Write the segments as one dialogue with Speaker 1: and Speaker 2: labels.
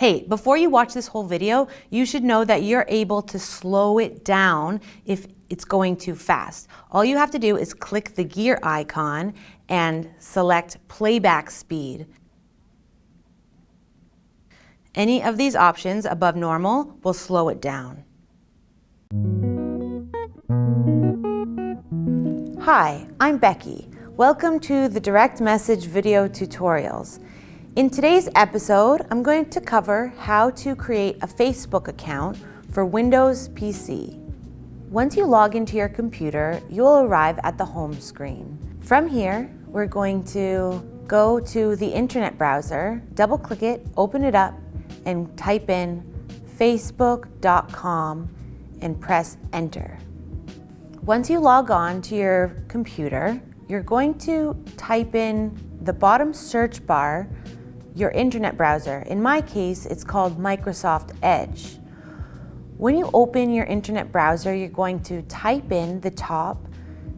Speaker 1: Hey, before you watch this whole video, you should know that you're able to slow it down if it's going too fast. All you have to do is click the gear icon and select playback speed. Any of these options above normal will slow it down. Hi, I'm Becky. Welcome to the Direct Message video tutorials. In today's episode, I'm going to cover how to create a Facebook account for Windows PC. Once you log into your computer, you'll arrive at the home screen. From here, we're going to go to the internet browser, double-click it, open it up, and type in facebook.com and press enter. Once you log on to your computer, you're going to type in the bottom search bar your internet browser. In my case, it's called Microsoft Edge. When you open your internet browser, you're going to type in the top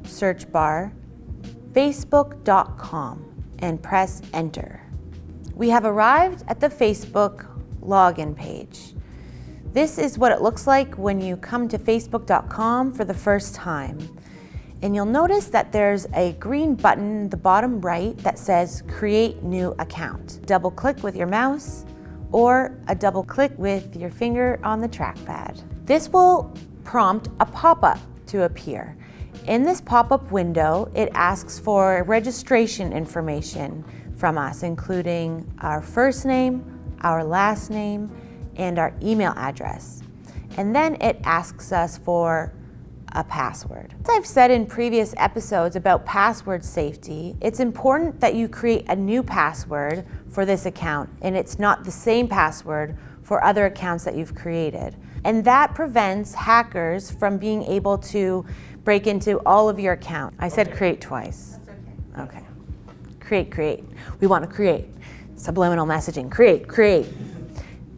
Speaker 1: search bar, facebook.com, and press enter. We have arrived at the Facebook login page. This is what it looks like when you come to facebook.com for the first time. And you'll notice that there's a green button in the bottom right that says Create New Account. Double click with your mouse or a double click with your finger on the trackpad. This will prompt a pop-up to appear. In this pop-up window, it asks for registration information from us, including our first name, our last name, and our email address. And then it asks us for a password. As I've said in previous episodes about password safety, it's important that you create a new password for this account and it's not the same password for other accounts that you've created. And that prevents hackers from being able to break into all of your accounts. I said create twice.
Speaker 2: That's okay.
Speaker 1: Okay. Create. We want to create. Subliminal messaging. Create.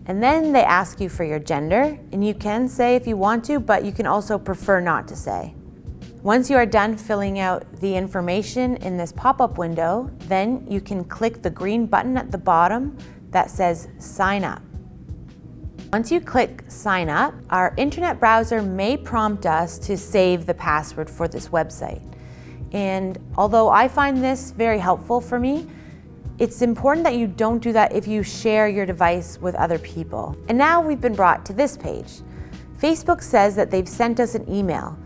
Speaker 1: And then they ask you for your gender, and you can say if you want to, but you can also prefer not to say. Once you are done filling out the information in this pop-up window, then you can click the green button at the bottom that says Sign Up. Once you click Sign Up, our internet browser may prompt us to save the password for this website. And although I find this very helpful for me, it's important that you don't do that if you share your device with other people. And now we've been brought to this page. Facebook says that they've sent us an email,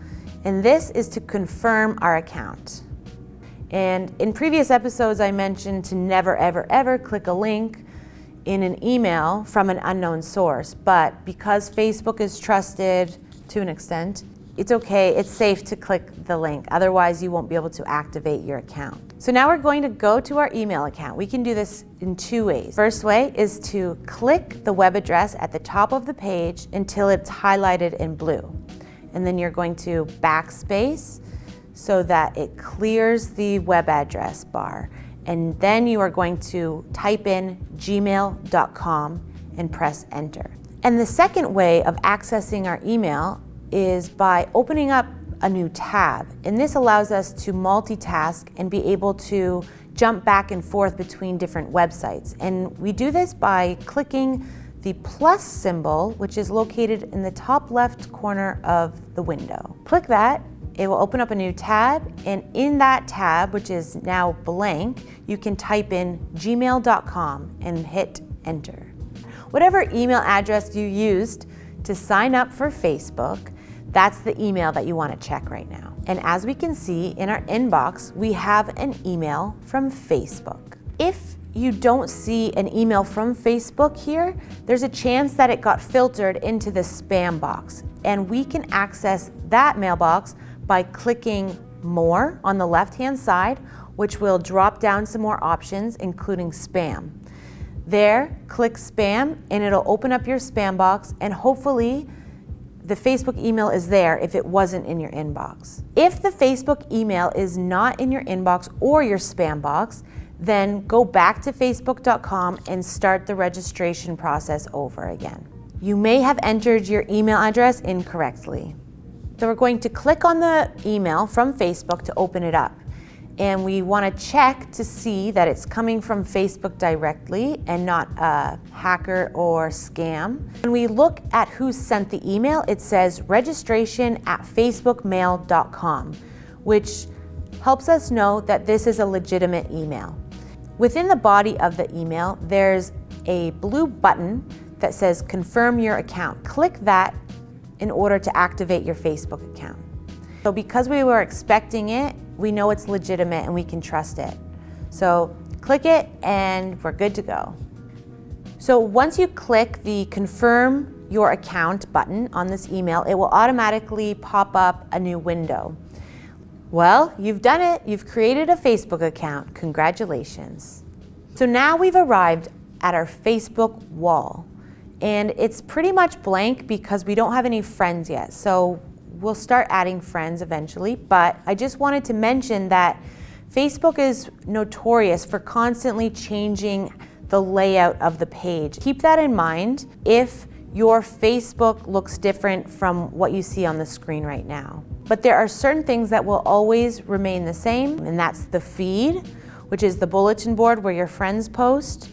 Speaker 1: and this is to confirm our account. And in previous episodes, I mentioned to never, ever, ever click a link in an email from an unknown source. But because Facebook is trusted to an extent, it's okay, it's safe to click the link. Otherwise, you won't be able to activate your account. So now we're going to go to our email account. We can do this in two ways. First way is to click the web address at the top of the page until it's highlighted in blue. And then you're going to backspace so that it clears the web address bar. And then you are going to type in gmail.com and press enter. And the second way of accessing our email is by opening up a new tab. And this allows us to multitask and be able to jump back and forth between different websites. And we do this by clicking the plus symbol, which is located in the top left corner of the window. Click that, it will open up a new tab, and in that tab, which is now blank, you can type in gmail.com and hit enter. Whatever email address you used to sign up for Facebook, that's the email that you want to check right now. And as we can see in our inbox, we have an email from Facebook. If you don't see an email from Facebook here, there's a chance that it got filtered into the spam box. And we can access that mailbox by clicking More on the left-hand side, which will drop down some more options, including spam. There, click spam, and it'll open up your spam box, and hopefully the Facebook email is there if it wasn't in your inbox. If the Facebook email is not in your inbox or your spam box, then go back to facebook.com and start the registration process over again. You may have entered your email address incorrectly. So we're going to click on the email from Facebook to open it up. and we want to check to see that it's coming from Facebook directly and not a hacker or scam. When we look at who sent the email, it says registration@facebookmail.com, which helps us know that this is a legitimate email. Within the body of the email, there's a blue button that says confirm your account. Click that in order to activate your Facebook account. So because we were expecting it, we know it's legitimate and we can trust it. So click it and we're good to go. So once you click the confirm your account button on this email, it will automatically pop up a new window. Well, you've done it. You've created a Facebook account. Congratulations. So now we've arrived at our Facebook wall, and it's pretty much blank because we don't have any friends yet. So we'll start adding friends eventually, but I just wanted to mention that Facebook is notorious for constantly changing the layout of the page. Keep that in mind if your Facebook looks different from what you see on the screen right now. But there are certain things that will always remain the same, and that's the feed, which is the bulletin board where your friends post,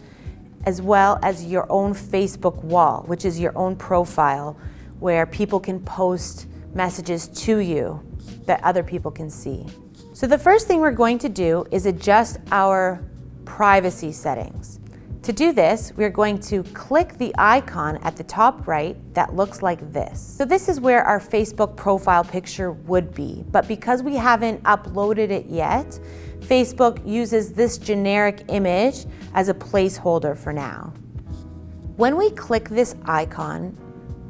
Speaker 1: as well as your own Facebook wall, which is your own profile where people can post messages to you that other people can see. So the first thing we're going to do is adjust our privacy settings. To do this, we're going to click the icon at the top right that looks like this. So this is where our Facebook profile picture would be, but because we haven't uploaded it yet, Facebook uses this generic image as a placeholder for now. When we click this icon,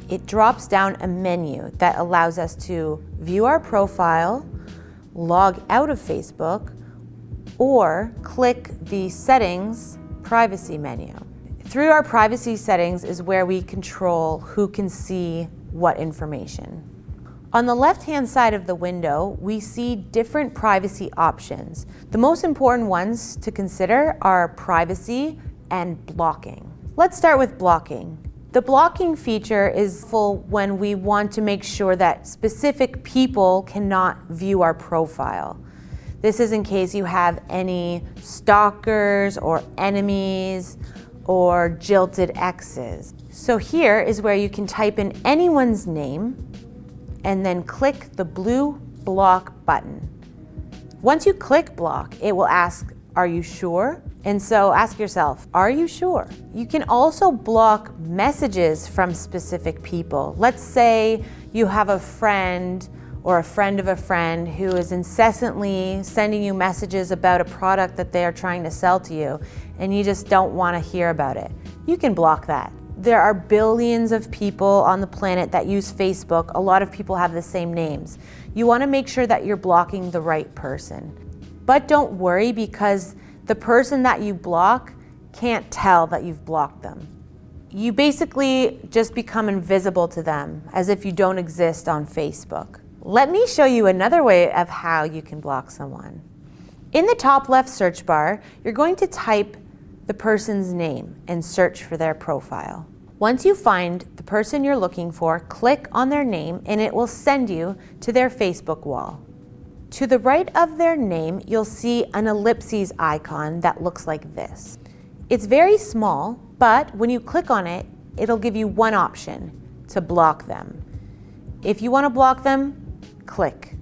Speaker 1: it drops down a menu that allows us to view our profile, log out of Facebook, or click the settings privacy menu. Through our privacy settings is where we control who can see what information. On the left-hand side of the window, we see different privacy options. The most important ones to consider are privacy and blocking. Let's start with blocking. The blocking feature is full when we want to make sure that specific people cannot view our profile. This is in case you have any stalkers or enemies or jilted exes. So here is where you can type in anyone's name and then click the blue block button. Once you click block, it will ask, are you sure? And so ask yourself, are you sure? You can also block messages from specific people. Let's say you have a friend or a friend of a friend who is incessantly sending you messages about a product that they are trying to sell to you, and you just don't want to hear about it. You can block that. There are billions of people on the planet that use Facebook. A lot of people have the same names. You want to make sure that you're blocking the right person. But don't worry, because the person that you block can't tell that you've blocked them. You basically just become invisible to them, as if you don't exist on Facebook. Let me show you another way of how you can block someone. In the top left search bar, you're going to type the person's name and search for their profile. Once you find the person you're looking for, click on their name and it will send you to their Facebook wall. To the right of their name, you'll see an ellipses icon that looks like this. It's very small, but when you click on it, it'll give you one option: to block them. If you want to block them, click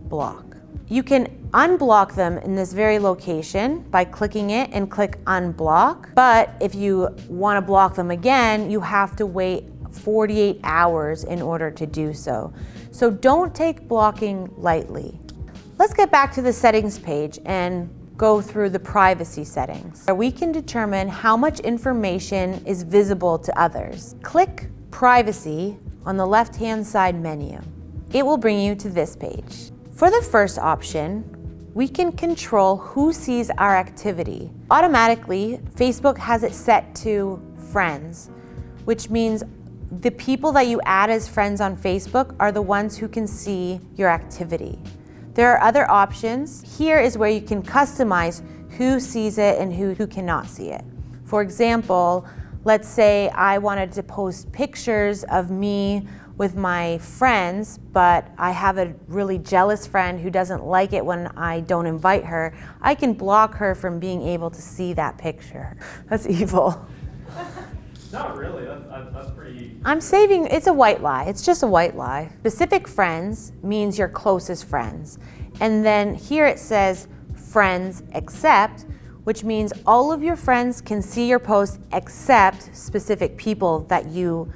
Speaker 1: block. You can unblock them in this very location by clicking it and click unblock. But if you want to block them again, you have to wait 48 hours in order to do so. So don't take blocking lightly. Let's get back to the settings page and go through the privacy settings, where we can determine how much information is visible to others. Click privacy on the left-hand side menu. It will bring you to this page. For the first option, we can control who sees our activity. Automatically, Facebook has it set to friends, which means the people that you add as friends on Facebook are the ones who can see your activity. There are other options. Here is where you can customize who sees it and who cannot see it. For example, let's say I wanted to post pictures of me with my friends, but I have a really jealous friend who doesn't like it when I don't invite her, I can block her from being able to see that picture. That's evil.
Speaker 2: Not really, that's pretty...
Speaker 1: I'm saving, it's a white lie. It's just a white lie. Specific friends means your closest friends. And then here it says friends except, which means all of your friends can see your post except specific people that you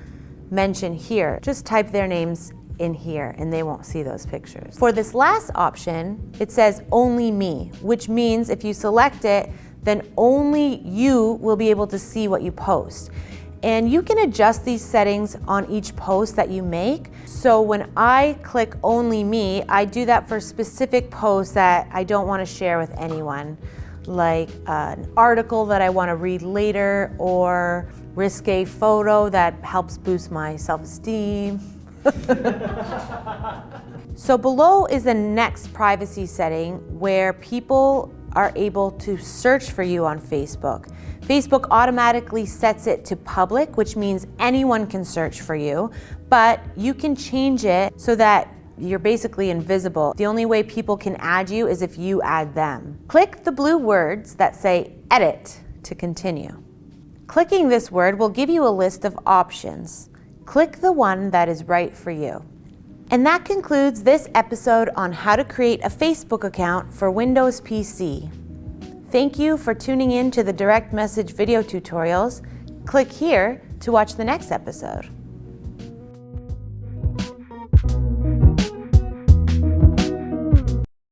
Speaker 1: mention here. Just type their names in here and they won't see those pictures. For this last option, it says only me, which means if you select it, then only you will be able to see what you post. And you can adjust these settings on each post that you make. So when I click only me, I do that for specific posts that I don't want to share with anyone, like an article that I want to read later or risque photo that helps boost my self-esteem. So below is the next privacy setting where people are able to search for you on Facebook. Facebook automatically sets it to public, which means anyone can search for you, but you can change it so that you're basically invisible. The only way people can add you is if you add them. Click the blue words that say edit to continue. Clicking this word will give you a list of options. Click the one that is right for you. And that concludes this episode on how to create a Facebook account for Windows PC. Thank you for tuning in to the direct message video tutorials. Click here to watch the next episode.